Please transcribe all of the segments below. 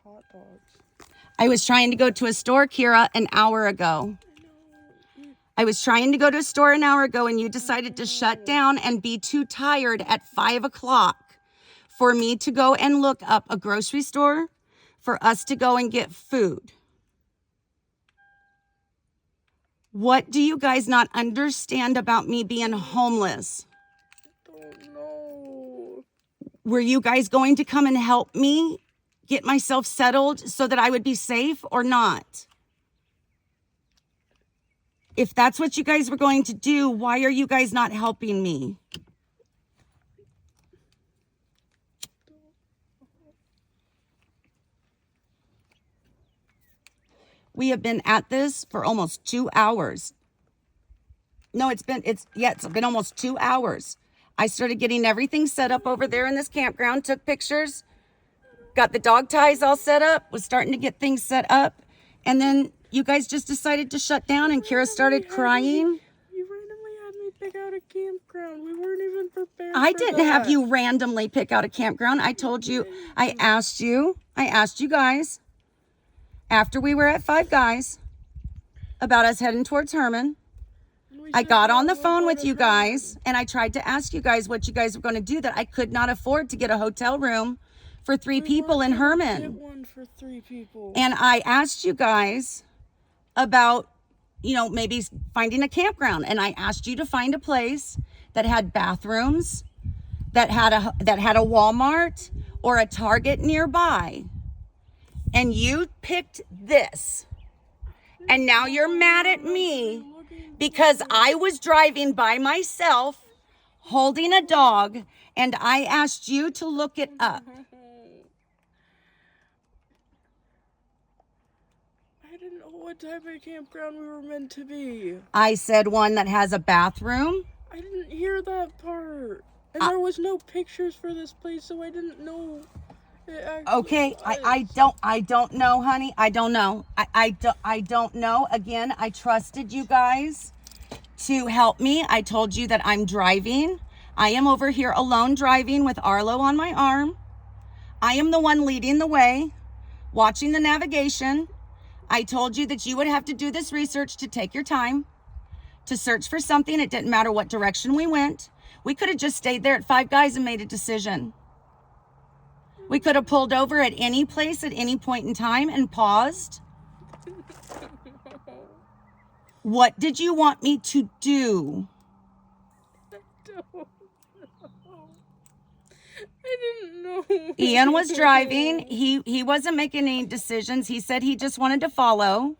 hot dogs. I was trying to go to a store, Kira, an hour ago. I was trying to go to a store an hour ago, and you decided to shut down and be too tired at 5 o'clock for me to go and look up a grocery store for us to go and get food. What do you guys not understand about me being homeless? Don't know. Were you guys going to come and help me get myself settled so that I would be safe or not? If that's what you guys were going to do, why are you guys not helping me? We have been at this for almost 2 hours. No, it's been almost 2 hours. I started getting everything set up over there in this campground, took pictures, got the dog ties all set up, was starting to get things set up, and then you guys just decided to shut down, and Kira started crying. You randomly had me pick out a campground. We weren't even prepared. I didn't have you randomly pick out a campground. I told you, I asked you guys, after we were at Five Guys, about us heading towards Herman. I got on the phone with you guys, and I tried to ask you guys what you guys were going to do, that I could not afford to get a hotel room for 3 people in Herman. Get one for 3 people. And I asked you guys about, maybe finding a campground. And I asked you to find a place that had bathrooms, that had a Walmart or a Target nearby. And you picked this. And now you're mad at me because I was driving by myself, holding a dog, and I asked you to look it up. I didn't know what type of campground we were meant to be. I said one that has a bathroom. I didn't hear that part. And there was no pictures for this place, so I didn't know. Okay, I don't know, honey. I don't know. I don't know. Again, I trusted you guys to help me. I told you that I'm driving. I am over here alone driving with Arlo on my arm. I am the one leading the way, watching the navigation. I told you that you would have to do this research, to take your time, to search for something. It didn't matter what direction we went. We could have just stayed there at Five Guys and made a decision. We could have pulled over at any place at any point in time and paused. What did you want me to do? I don't know. I didn't know. Ian was driving. He wasn't making any decisions. He said he just wanted to follow.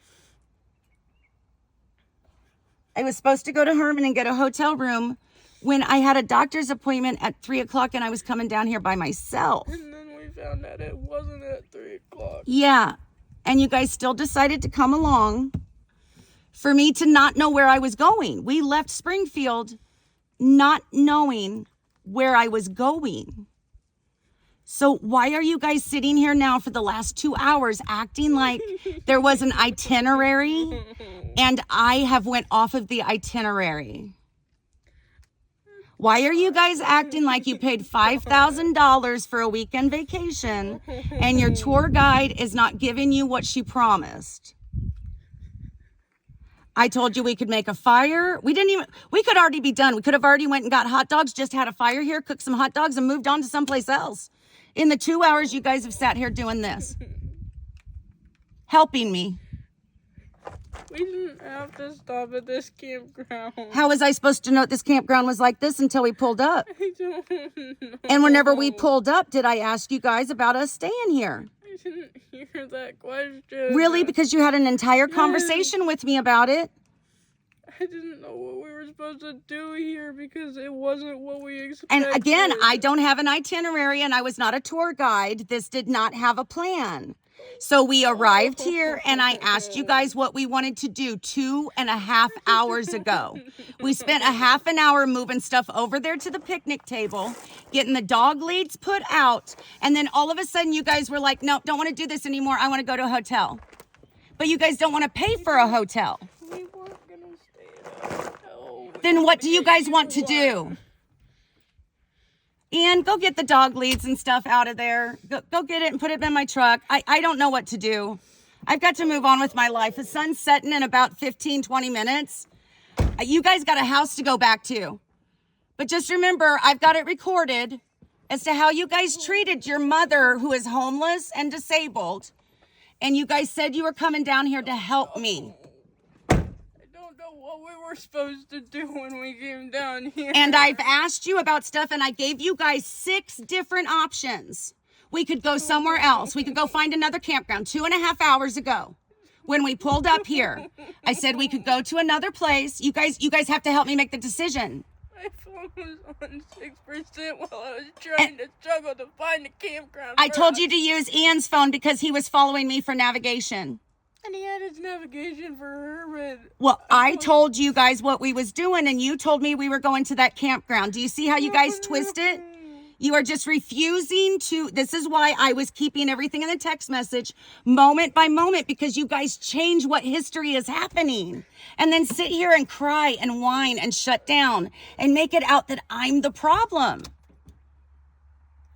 I was supposed to go to Herman and get a hotel room when I had a doctor's appointment at 3 o'clock and I was coming down here by myself. And then we found out it wasn't at 3 o'clock. Yeah. And you guys still decided to come along for me to not know where I was going. We left Springfield not knowing where I was going. So why are you guys sitting here now for the last 2 hours acting like there was an itinerary and I have went off of the itinerary? Why are you guys acting like you paid $5,000 for a weekend vacation and your tour guide is not giving you what she promised? I told you we could make a fire. We could already be done. We could have already went and got hot dogs, just had a fire here, cooked some hot dogs and moved on to someplace else. In the 2 hours you guys have sat here doing this, helping me. We didn't have to stop at this campground. How was I supposed to know this campground was like this until we pulled up? I don't know. And whenever we pulled up, did I ask you guys about us staying here? I didn't hear that question. Really? Because you had an entire conversation with me about it. I didn't know what we were supposed to do here because it wasn't what we expected. And again, I don't have an itinerary and I was not a tour guide. This did not have a plan. So we arrived here and I asked you guys what we wanted to do 2.5 hours ago. We spent a half an hour moving stuff over there to the picnic table, getting the dog leads put out. And then all of a sudden you guys were like, no, don't want to do this anymore. I want to go to a hotel. But you guys don't want to pay for a hotel. We weren't going to stay at a hotel. Then what do you guys want to do? Ian, go get the dog leads and stuff out of there. Go get it and put it in my truck. I don't know what to do. I've got to move on with my life. The sun's setting in about 15, 20 minutes. You guys got a house to go back to. But just remember, I've got it recorded as to how you guys treated your mother who is homeless and disabled. And you guys said you were coming down here to help me. I don't know what we were supposed to do when we came down here. And I've asked you about stuff, and I gave you guys 6 different options. We could go somewhere else. We could go find another campground. 2.5 hours ago, when we pulled up here, I said we could go to another place. You guys have to help me make the decision. My phone was on 6% while I was trying to struggle to find a campground. I told you to use Ian's phone because he was following me for navigation. And he had his navigation for Herman. Well, I told you guys what we was doing, and you told me we were going to that campground. Do you see how you guys twist it? You are just refusing to. This is why I was keeping everything in the text message moment by moment, because you guys change what history is happening and then sit here and cry and whine and shut down and make it out that I'm the problem.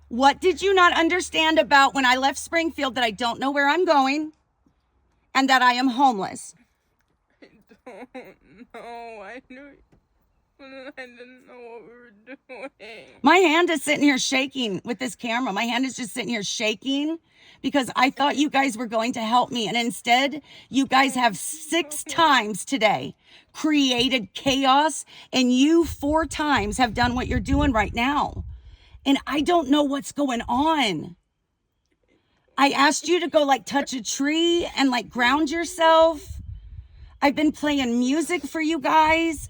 What did you not understand about when I left Springfield that I don't know where I'm going and that I am homeless? I don't know. I knew. I didn't know what we were doing. My hand is sitting here shaking with this camera. My hand is just sitting here shaking because I thought you guys were going to help me. And instead, you guys have 6 times today created chaos, and you 4 times have done what you're doing right now. And I don't know what's going on. I asked you to go like touch a tree and like ground yourself. I've been playing music for you guys.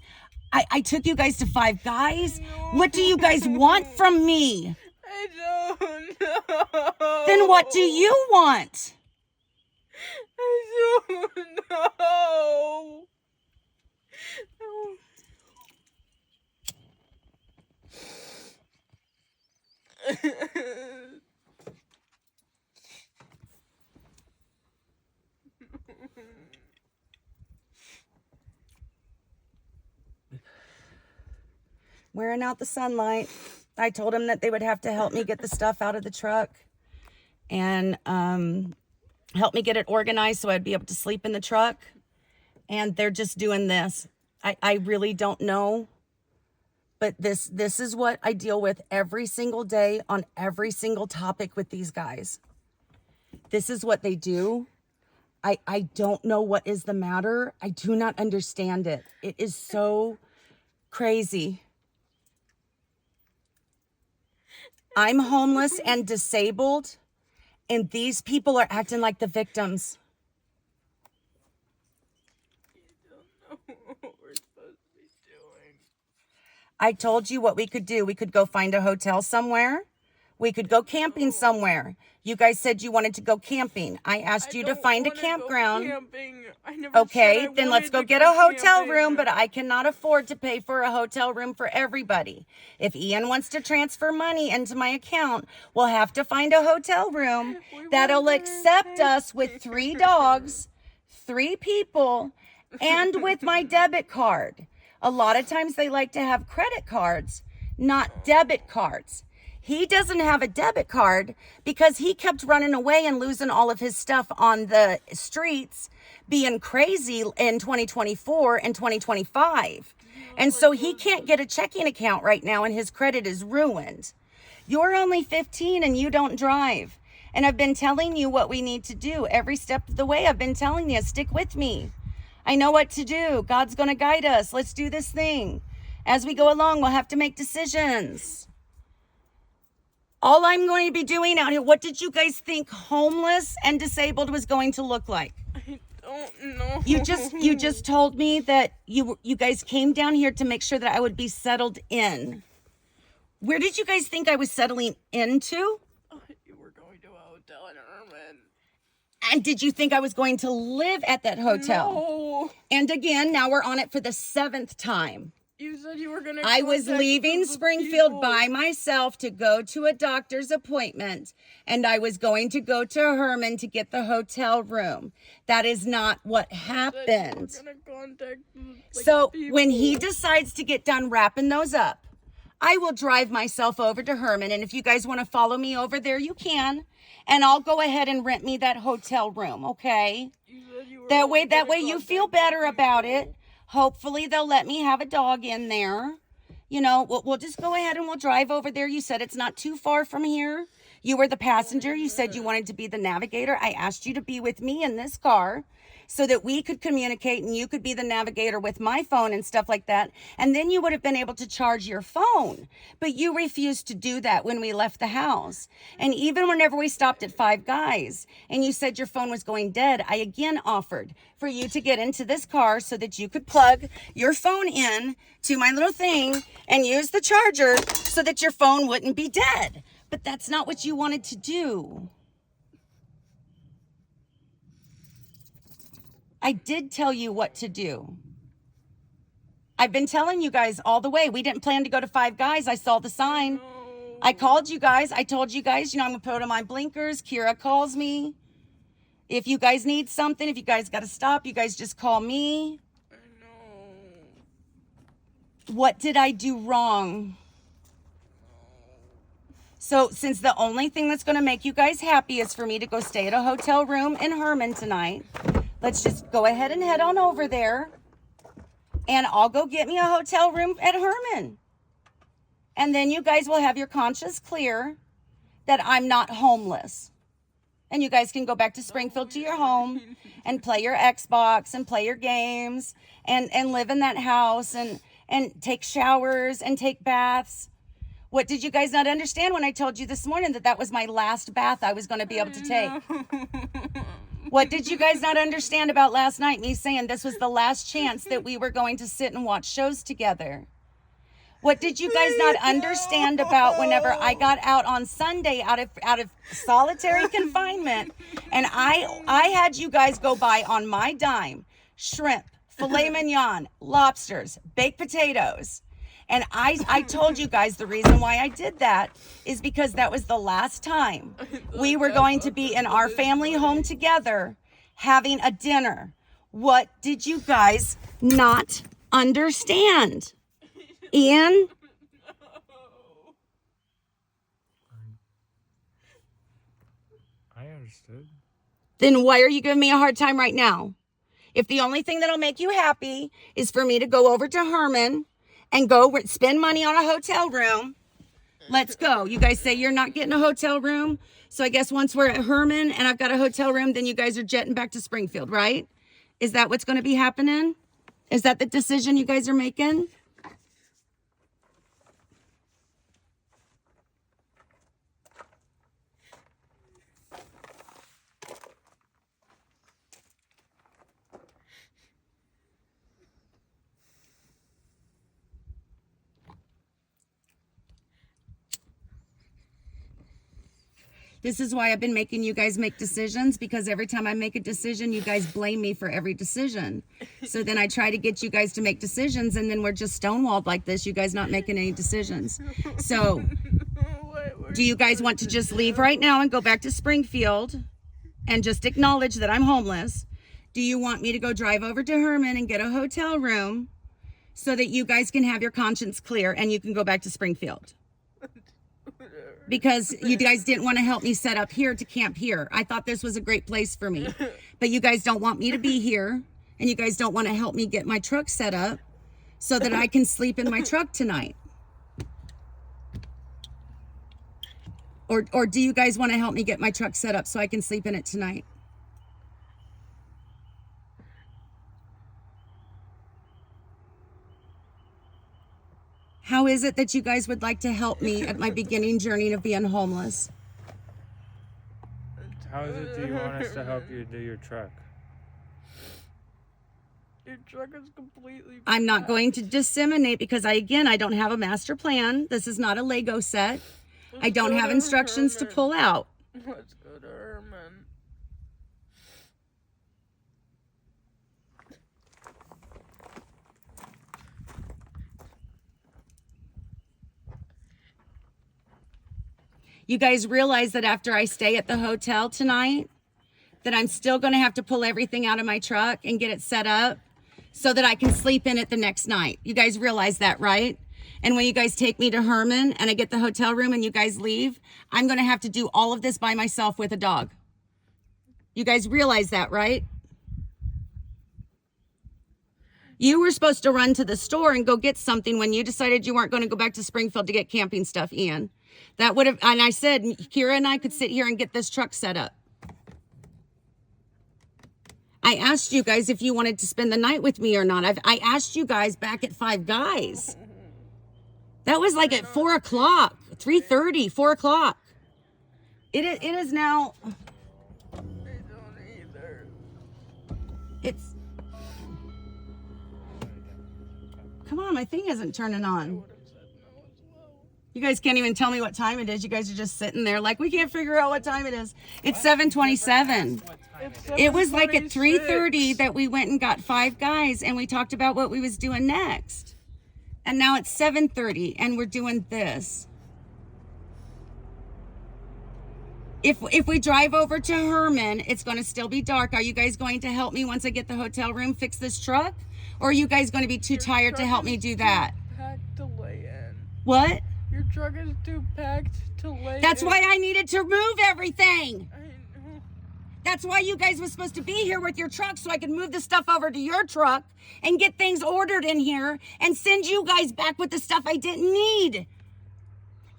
I took you guys to Five Guys. What do you guys want from me? I don't know. Then what do you want? I don't know. Wearing out the sunlight. I told them that they would have to help me get the stuff out of the truck and help me get it organized so I'd be able to sleep in the truck. And they're just doing this. I really don't know. But this is what I deal with every single day on every single topic with these guys. This is what they do. I don't know what is the matter. I do not understand it. It is so crazy. I'm homeless and disabled, and these people are acting like the victims. I don't know what we're supposed to be doing. I told you what we could do. We could go find a hotel somewhere. We could go camping somewhere. You guys said you wanted to go camping. I asked you to find a campground. Okay, then let's go get a hotel room, but I cannot afford to pay for a hotel room for everybody. If Ian wants to transfer money into my account, we'll have to find a hotel room that'll accept us with 3 dogs, 3 people, and with my debit card. A lot of times they like to have credit cards, not debit cards. He doesn't have a debit card because he kept running away and losing all of his stuff on the streets, being crazy in 2024 and 2025. And so he can't get a checking account right now, and his credit is ruined. You're only 15 and you don't drive. And I've been telling you what we need to do every step of the way. I've been telling you, stick with me. I know what to do. God's going to guide us. Let's do this thing. As we go along, we'll have to make decisions. All I'm going to be doing out here, what did you guys think homeless and disabled was going to look like? I don't know. You just told me that you guys came down here to make sure that I would be settled in. Where did you guys think I was settling into? You were going to a hotel in Herman. And did you think I was going to live at that hotel? No. And again, now we're on it for the 7th time. You said you were going to I was leaving Springfield people. by myself to go to a doctor's appointment, and I was going to go to Herman to get the hotel room. That is not what happened. You were gonna contact, So people. when he decides to get done wrapping those up, I will drive myself over to Herman. And if you guys want to follow me over there, you can. And I'll go ahead and rent me that hotel room, okay? You said you were That only way gonna you contact feel the better about people. it. Hopefully they'll let me have a dog in there. You know, we'll just go ahead and we'll drive over there. You said it's not too far from here. You were the passenger. You said you wanted to be the navigator. I asked you to be with me in this car so that we could communicate and you could be the navigator with my phone and stuff like that. And then you would have been able to charge your phone. But you refused to do that when we left the house. And even whenever we stopped at Five Guys and you said your phone was going dead, I again offered for you to get into this car so that you could plug your phone in to my little thing and use the charger so that your phone wouldn't be dead. But that's not what you wanted to do. I did tell you what to do. I've been telling you guys all the way. We didn't plan to go to Five Guys. I saw the sign. No. I called you guys. I told you guys, you know, I'm going to put on my blinkers. Kira calls me. If you guys need something, if you guys got to stop, you guys just call me. I know. What did I do wrong? So since the only thing that's going to make you guys happy is for me to go stay at a hotel room in Herman tonight, let's just go ahead and head on over there. And I'll go get me a hotel room at Herman. And then you guys will have your conscience clear that I'm not homeless. And you guys can go back to Springfield to your home and play your Xbox and play your games and live in that house and take showers and take baths. What did you guys not understand when I told you this morning that that was my last bath I was going to be able to take? What did you guys not understand about last night, me saying this was the last chance that we were going to sit and watch shows together? What did you guys not understand about whenever I got out on Sunday out of solitary confinement and I had you guys go buy on my dime shrimp, filet mignon, lobsters, baked potatoes. And I told you guys the reason why I did that is because that was the last time we were going to be in our family home together having a dinner. What did you guys not understand? Ian? I understood. Then why are you giving me a hard time right now? If the only thing that'll make you happy is for me to go over to Herman and go spend money on a hotel room, let's go. You guys say you're not getting a hotel room. So I guess once we're at Herman and I've got a hotel room, then you guys are jetting back to Springfield, right? Is that what's going to be happening? Is that the decision you guys are making? This is why I've been making you guys make decisions, because every time I make a decision, you guys blame me for every decision. So then I try to get you guys to make decisions, and then we're just stonewalled like this, you guys not making any decisions. So do you guys want to just leave right now and go back to Springfield and just acknowledge that I'm homeless? Do you want me to go drive over to Herman and get a hotel room so that you guys can have your conscience clear and you can go back to Springfield? Because you guys didn't want to help me set up here to camp here. I thought this was a great place for me. But you guys don't want me to be here. And you guys don't want to help me get my truck set up so that I can sleep in my truck tonight. Or do you guys want to help me get my truck set up so I can sleep in it tonight? How is it that you guys would like to help me at my beginning journey of being homeless? How is it do you want us to help you do your truck? Your truck is completely I'm not flat. going to disseminate because I don't have a master plan. This is not a Lego set. I don't have instructions to pull out. Let's go to Herman. You guys realize that after I stay at the hotel tonight, that I'm still going to have to pull everything out of my truck and get it set up so that I can sleep in it the next night. You guys realize that, right? And when you guys take me to Herman and I get the hotel room and you guys leave, I'm going to have to do all of this by myself with a dog. You guys realize that, right? You were supposed to run to the store and go get something when you decided you weren't going to go back to Springfield to get camping stuff, Ian. That would have, and I said, Kira and I could sit here and get this truck set up. I asked you guys if you wanted to spend the night with me or not. I asked you guys back at Five Guys. That was like at 4 o'clock, 3:30, 4 o'clock. It is now. I don't either. It's. Come on, my thing isn't turning on. Would have said no as well. You guys can't even tell me what time it is. You guys are just sitting there like, we can't figure out what time it is. It's 7:27. It was like at 3:30 that we went and got Five Guys and we talked about what we was doing next. And now it's 7:30 and we're doing this. If we drive over to Herman, it's going to still be dark. Are you guys going to help me once I get the hotel room fix this truck? Or are you guys going to be too tired to help me do that? Packed to lay in. What? Your truck is too packed to lay in. That's why I needed to move everything. I know. That's why you guys was supposed to be here with your truck so I could move the stuff over to your truck and get things ordered in here and send you guys back with the stuff I didn't need.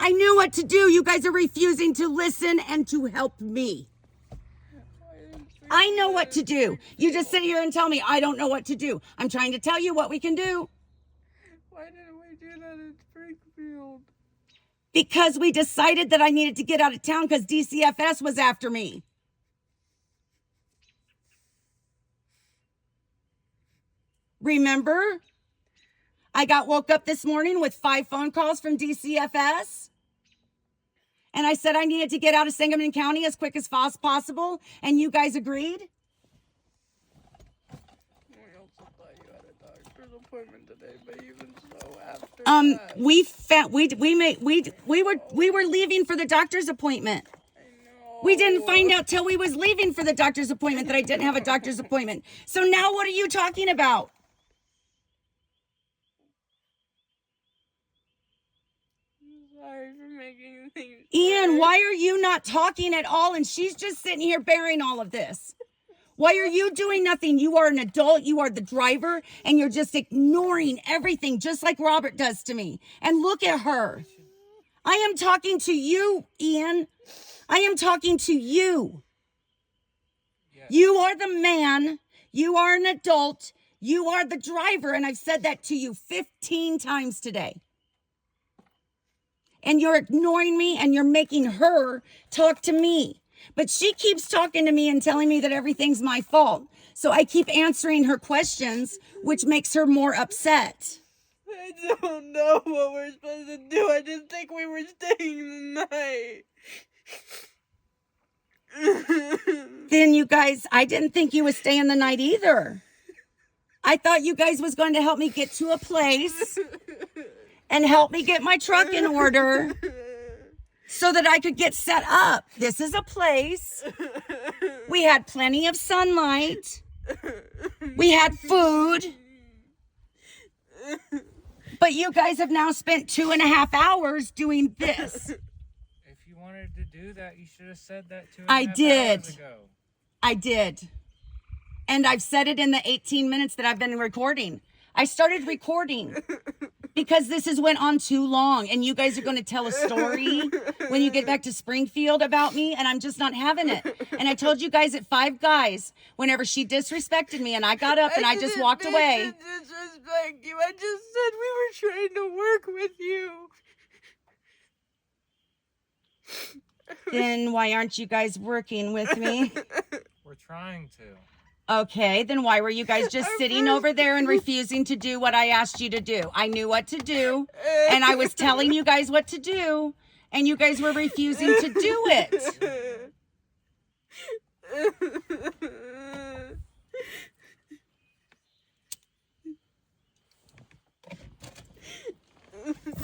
I knew what to do. You guys are refusing to listen and to help me. I know what to do. You just sit here and tell me I don't know what to do. I'm trying to tell you what we can do. Why didn't we do that in Springfield? Because we decided that I needed to get out of town because DCFS was after me. Remember? I got woke up this morning with 5 phone calls from DCFS. And I said I needed to get out of Sangamon County as quick as possible. And you guys agreed? We also thought you had a doctor's appointment today, but even so, after that, We were leaving for the doctor's appointment. I know. We didn't find out till we was leaving for the doctor's appointment that I didn't have a doctor's appointment. So now what are you talking about? Sorry for making things. Ian, why are you not talking at all? And she's just sitting here bearing all of this. Why are you doing nothing? You are an adult. You are the driver. And you're just ignoring everything just like Robert does to me. And look at her. I am talking to you, Ian. I am talking to you. Yes. You are the man. You are an adult. You are the driver. And I've said that to you 15 times today. And you're ignoring me and you're making her talk to me. But she keeps talking to me and telling me that everything's my fault. So I keep answering her questions, which makes her more upset. I don't know what we're supposed to do. I just think we were staying the night. Then you guys, I didn't think you was staying the night either. I thought you guys was going to help me get to a place and help me get my truck in order so that I could get set up. This is a place. We had plenty of sunlight. We had food. But you guys have now spent 2.5 hours doing this. If you wanted to do that, you should have said that 2.5 I did. hours ago. I did. And I've said it in the 18 minutes that I've been recording. I started recording because this has went on too long. And you guys are going to tell a story when you get back to Springfield about me. And I'm just not having it. And I told you guys at Five Guys, whenever she disrespected me and I got up and I just walked away. Disrespect you. I just said we were trying to work with you. Then why aren't you guys working with me? We're trying to. Okay, then why were you guys just sitting over there and refusing to do what I asked you to do? I knew what to do, and I was telling you guys what to do, and you guys were refusing to do it.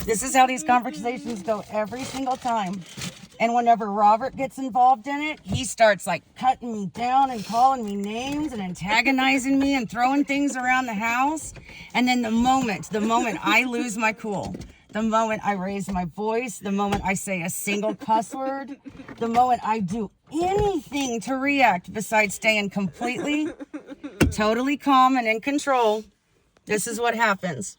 This is how these conversations go every single time. And whenever Robert gets involved in it, he starts like cutting me down and calling me names and antagonizing me and throwing things around the house. And then the moment I lose my cool, the moment I raise my voice, the moment I say a single cuss word, the moment I do anything to react besides staying completely, totally calm and in control, this is what happens.